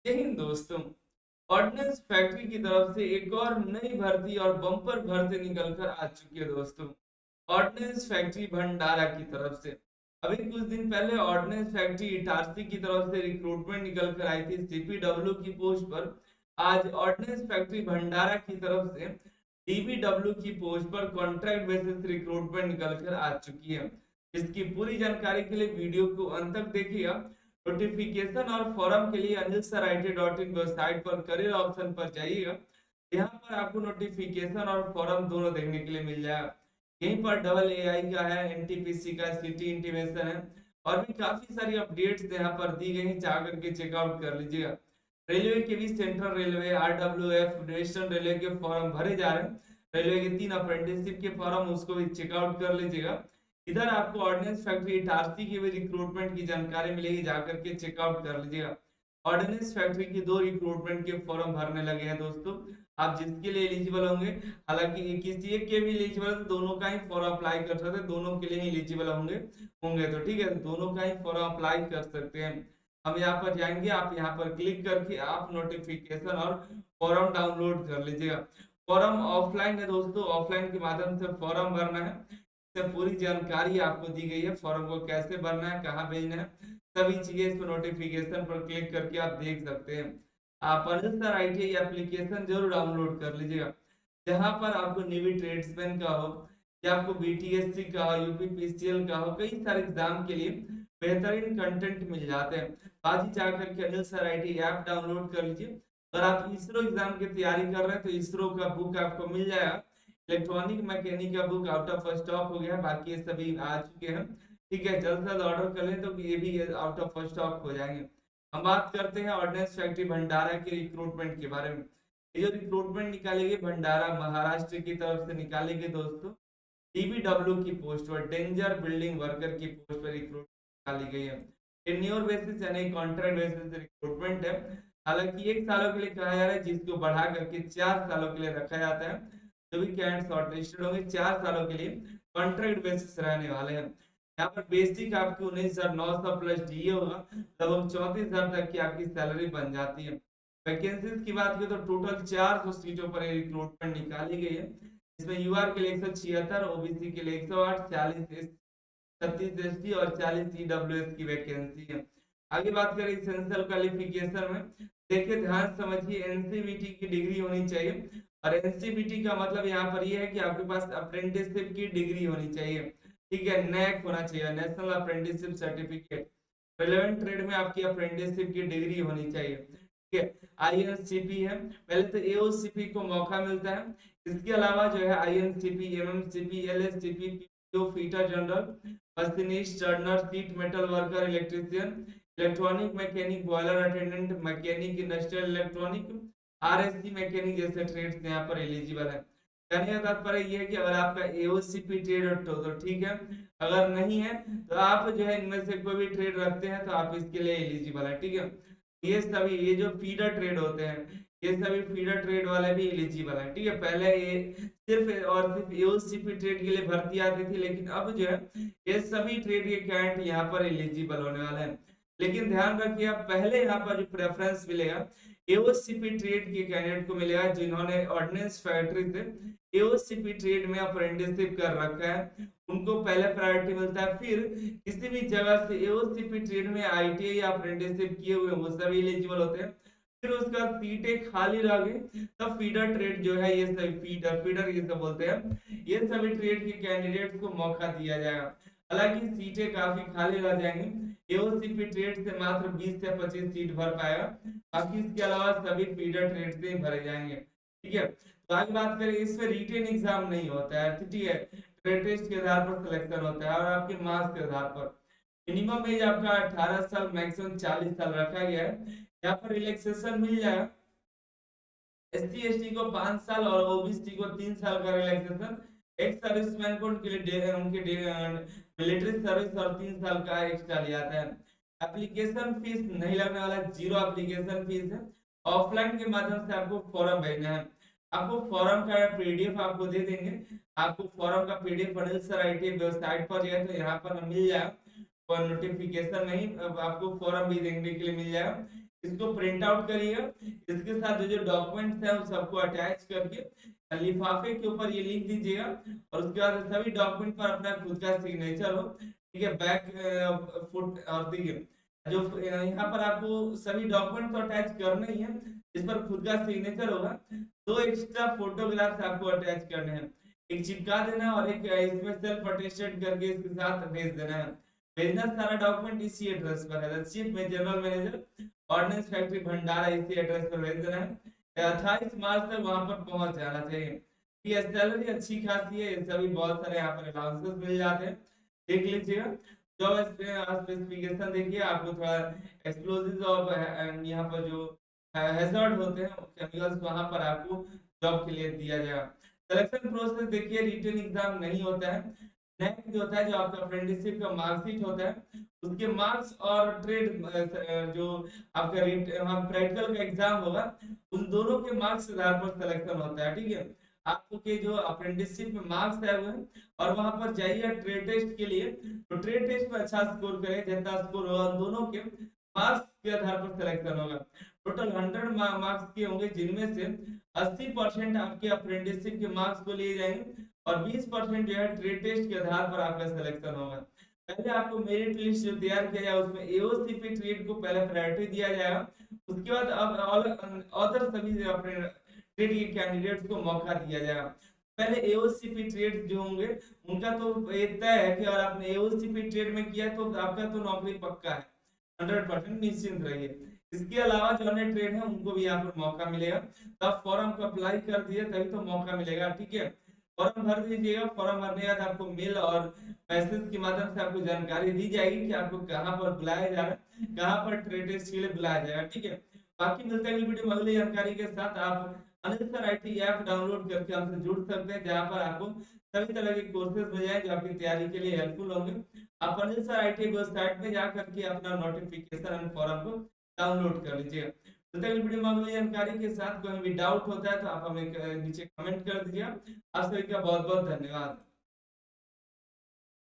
जय हिंद दोस्तों। Ordnance factory की तरफ से एक और नई भर्ती और बम्पर भर्ती निकल कर आ चुकी है दोस्तों। ऑर्डिनेंस फैक्ट्री भंडारा की तरफ से अभी कुछ दिन पहले ऑर्डिनेंस फैक्ट्री इटारसी की तरफ से रिक्रूटमेंट निकल कर आई थी सीपीडब्ल्यू की पोस्ट पर। आज ऑर्डिनेंस फैक्ट्री भंडारा की तरफ से डीबीडब्ल्यू की पोस्ट पर कॉन्ट्रैक्ट बेसिस रिक्रूटमेंट निकल कर आ चुकी है। इसकी पूरी जानकारी के लिए वीडियो को अंत तक देखिएगा। नोटिफिकेशन और फॉरम के लिए anilsarIT.in वेबसाइट पर करियर ऑप्शन पर जाइएगा। यहाँ पर आपको नोटिफिकेशन और फॉरम दोनों देखने के लिए मिल जाएगा। यहीं पर डबल एआई का है, एनटीपीसी का, सिटी इंटीमेशन है और भी काफी सारी अपडेट्स यहाँ पर दी गई हैं, जा करके चेकआउट कर लीजिएगा। रेलवे के भी central railway, RWF, western railway के फॉर्म भरे जा रहे हैं। रेलवे के 3 अप्रेंटिसशिप के फॉर्म, उसको भी चेकआउट कर लीजिएगा। इधर आपको ऑर्डिनेंस फैक्ट्री इटारसी की भी रिक्रूटमेंट की जानकारी मिलेगी, जाकर के चेकआउट कर लीजिएगा। ऑर्डिनेंस फैक्ट्री की 2 रिक्रूटमेंट के फॉर्म भरने लगे हैं दोस्तों। आप जिसके लिए एलिजिबल होंगे, हालांकि किसी एक के भी एलिजिबल तो दोनों का ही फॉर्म अप्लाई कर सकते हैं, दोनों के लिए ही एलिजिबल होंगे होंगे तो ठीक है, दोनों का ही फॉर्म अप्लाई कर सकते हैं। हम यहाँ पर जाएंगे, आप यहाँ पर क्लिक करके आप नोटिफिकेशन और फॉर्म डाउनलोड कर लीजिएगा। फॉर्म ऑफलाइन है दोस्तों, ऑफलाइन के माध्यम से फॉर्म भरना है। से पूरी जानकारी आपको दी गई है, फॉर्म को कैसे भरना है, कहाँ भेजना है, सभी चीजें इस नोटिफिकेशन पर क्लिक करके आप देख सकते हैं। आप सर आईटीआई एप्लीकेशन जरूर डाउनलोड कर लीजिएगा, जहां पर आपको नेवी ट्रेड्समैन का हो या आपको बीटीएससी का हो, यूपीपीसीएल का हो, कई सारे एग्जाम के लिए बेहतरीन कंटेंट मिल जाते हैं। आज ही जाकर के Anil sir IT app download कर लीजिए। अगर आप इसरो एग्जाम की तैयारी कर रहे हैं तो इसरो का बुक आपको मिल जाएगा। इलेक्ट्रॉनिक मैकेनिक का बुक आउट ऑफ स्टॉक हो गया, बाकी ये सभी आ चुके हैं। ठीक है, जल्द से जल्द ऑर्डर कर लें तो ये भी आउट ऑफ स्टॉक हो जाएंगे। हम बात करते हैं ऑर्डिनेंस फैक्ट्री भंडारा के रिक्रूटमेंट के बारे में। ये जो रिक्रूटमेंट निकाली गई भंडारा महाराष्ट्र की तरफ से निकाली गई दोस्तों, डीबीडब्ल्यू की पोस्ट पर, डेंजर बिल्डिंग वर्कर की पोस्ट पर रिक्रूटमेंट निकाली गई है। टेन्योर बेसिस यानी कॉन्ट्रैक्ट बेसिस रिक्रूटमेंट है। हालांकि 1 सालों के लिए कहा जा रहा है, जिसको बढ़ा करके 4 सालों के लिए रखा जाता है। जो भी कैंडिडेट शॉर्टलिस्टेड होंगे 4 सालों के लिए कॉन्ट्रैक्ट बेसिस रहने वाले हैं। यहाँ पर बेसिक आपकी 19,900 प्लस डीए होगा, लगभग 34,000 तक की आपकी सैलरी बन जाती है। वैकेंसीज की बात करें तो टोटल 400 सीटों पर रिक्रूटमेंट निकाली गई है। इसमें यूआर के लिए 176, ओबीसी के लिए 108, 40 36 एसटी और 40 ईडब्ल्यूएस की वैकेंसी है। आगे बात करें एसेंशियल क्वालिफिकेशन में, देखिए ध्यान समझिए, एनसीबीटी की डिग्री होनी चाहिए। और एनसीबीटी का मतलब यहाँ पर यह है कि आपके पास अप्रेंटिसशिप की डिग्री होनी चाहिए। ठीक है, नैक होना चाहिए, national apprenticeship certificate. Relevant trade में आपकी अप्रेंटिसशिप की डिग्री होनी चाहिए। ठीक है, आईएनसीपी है, पहले तो एओसीपी को मौका मिलता है। इसके अलावा जो है INCP, MMCP, LSCP, PO, fitter general, machinist, turner, sheet metal worker, electrician, electronic mechanic, boiler attendant, mechanic, industrial electronic, RSC mechanic जैसे ट्रेड्स यहाँ पर एलिजिबल है। कहने का तात्पर्य ये है कि अगर आपका एओसीपी ट्रेड हो तो ठीक है, अगर नहीं है तो आप जो है इनमें से कोई भी ट्रेड रखते हैं तो आप इसके लिए एलिजिबल है। ठीक है, ये सभी ये जो फीडर ट्रेड होते हैं, ये सभी फीडर ट्रेड वाले भी एलिजिबल है। ठीक है, पहले ये सिर्फ और सिर्फ एओसीपी ट्रेड के लिए भर्ती आती थी, लेकिन अब जो है ये सभी ट्रेड के कैंडिडेट यहाँ पर एलिजिबल होने वाले हैं। लेकिन ध्यान रखिए, आप पहले यहाँ पर जो प्रेफरेंस मिलेगा एओसीपी ट्रेड के कैंडिडेट को मिलेगा जिन्होंने ऑर्डिनेंस फैक्ट्री से एओसीपी ट्रेड में अप्रेंटिसशिप कर रखा है, उनको पहले प्रायोरिटी मिलता है। फिर किसी भी जगह से एओसीपी ट्रेड में आईटीआई या अप्रेंटिसशिप किए हुए वो सभी एलिजिबल होते हैं। फिर उसका सीटें खाली रह गई, तब फीडर ट्रेड जो है, ये सभी फीडर फीडर ये सब बोलते हैं, ये सभी ट्रेड के कैंडिडेट्स को मौका दिया जाएगा। हालांकि सीटें काफी खाली रह जाएंगी, एओसीपी ट्रेड से मात्र 20 से 25 सीट भर पाएगा, बाकी इसके अलावा सभी फीडर ट्रेड से भरे जाएंगे। ठीक है, तो आगे बात करें, इसमें रिटेन एग्जाम नहीं होता है। ठीक है, ट्रेड टेस्ट के आधार पर सिलेक्शन होता है और आपके मार्क्स के आधार पर। मिनिमम एज आपका 18 साल, मैक्सिमम 40 साल रखा गया है। यहाँ पर रिलैक्सेशन मिल जाएगा, एससी एसटी को 5 साल और ओबीसी को 3 साल का रिलैक्सेशन। एक सर्विसमैन को उनके मिलिट्री सर्विस और 3 साल का एक्स्ट्रा लिया जाता है। एप्लीकेशन फीस नहीं लगने वाला, जीरो एप्लीकेशन फीस है। ऑफलाइन के माध्यम से आपको फॉर्म भेजना है। आपको फॉर्म का पीडीएफ आपको दे देंगे। आपको फॉर्म का PDF Anil sir IT website पर जाए तो यहाँ पर मिल जाएगा, और नोटिफिकेशन में ही अब आपको फॉर्म भी देखने के लिए मिल जाएगा। इसको प्रिंट आउट करिएगा। इसके साथ जो जो डॉक्यूमेंट्स है उन सबको अटैच करके लिफाफे के ऊपर ये लिख दीजिएगा, और उसके बाद सभी डॉक्यूमेंट पर अपना खुद का सिग्नेचर हो, ठीक है। बैक फुट और देखिए जो यहाँ पर आपको सभी डॉक्यूमेंट तो अटैच करना ही है, इस पर खुद का सिग्नेचर होगा। 2 एक्स्ट्रा फोटोग्राफ्स आपको अटैच करने हैं, एक चिपका देना और एक इसमें सेल्फ अटेस्टेड करके इसके साथ भेज देना है। भेजना सारा डॉक्यूमेंट इसी एड्रेस पर है, चीफ में जनरल मैनेजर ऑर्डिनेंस फैक्ट्री भंडारा, इसी एड्रेस पर भेज देना है। 28 मार्च तक वहां पर पहुंच जाना चाहिए। ये सैलरी अच्छी खासी है, सभी बहुत सारे यहाँ पर अलाउंसेस मिल जाते हैं, देख लीजिएगा। जॉब स्पेसिफिकेशन देखिए, आपको थोड़ा एक्सप्लोजिव और यहाँ पर जो हैजर्ड होते हैं केमिकल्स, वहां पर आपको जॉब के लिए दिया जाएगा। सिलेक्शन प्रोसेस देखिए, रिटन एग्जाम नहीं होता है। नेक्स्ट जो होता है, जो आपका अप्रेंटिसशिप का मार्कशीट होता है, उसके मार्क्स और ट्रेड जो आपका प्रैक्टिकल का एग्जाम होगा, उन दोनों के मार्क्स के आधार पर सिलेक्शन होता है, ठीक है। आपको के जो अप्रेंटिसशिप में मार्क्स आए हुए हैं, और वहां पर जाइए ट्रेड टेस्ट के लिए, तो ट्रेड टेस्ट में अच्छा स्कोर करें, जितना स्कोर होगा दोनों के मार्क्स के आधार पर सिलेक्शन होगा। टोटल 100 मार्क्स के होंगे, जिनमें से 80% आपके अप्रेंटिसशिप के मार्क्स को लिए जाएंगे, और 20% जो है ट्रेड टेस्ट के आधार पर आपका सिलेक्शन होगा। पहले आपको मेरिट लिस्ट जो तैयार किया जाएगा, उसमें एओसीपी ट्रेड को पहले प्रायोरिटी दिया जाएगा, उसके बाद अब अदर सभी अपने ट्रेड के कैंडिडेट्स को मौका दिया जाएगा। पहले एओसीपी ट्रेड जो होंगे उनका तो ये तय है कि अगर आपने एओसीपी ट्रेड में किया तो आपका तो नौकरी पक्का है, 100% निश्चिंत रहिए। इसके अलावा जो अन्य ट्रेड है उनको भी यहाँ पर मौका मिलेगा, तो आप फॉर्म को अप्लाई कर दिए तभी तो मौका मिलेगा, ठीक है। फॉर्म भर दीजिएगा, फॉर्म भरने के बाद आपको मेल और मैसेज के माध्यम से आपको जानकारी दी जाएगी कि आपको कहाँ पर बुलाया जा रहा है, कहाँ पर ट्रेड टेस्ट के लिए बुलाया जाएगा, ठीक है। बाकी मिलते हैं अगली वीडियो में अगली जानकारी के साथ। आप Anil sir IT app download करके हमसे जुड़ सकते हैं, जहाँ पर आपको सभी तरह के कोर्सेज मिल जाएंगे जो आपकी तैयारी के लिए हेल्पफुल होंगे। आप अनिल सर आईटी वेबसाइट पे जा करके अपना नोटिफिकेशन एंड फॉर्म को डाउनलोड कर लीजिएगा। तो तक वीडियो में अगली जानकारी के साथ कोई भी डाउट होता है तो आप हमें नीचे कमेंट कर दीजिएगा। आप सभी का बहुत बहुत धन्यवाद।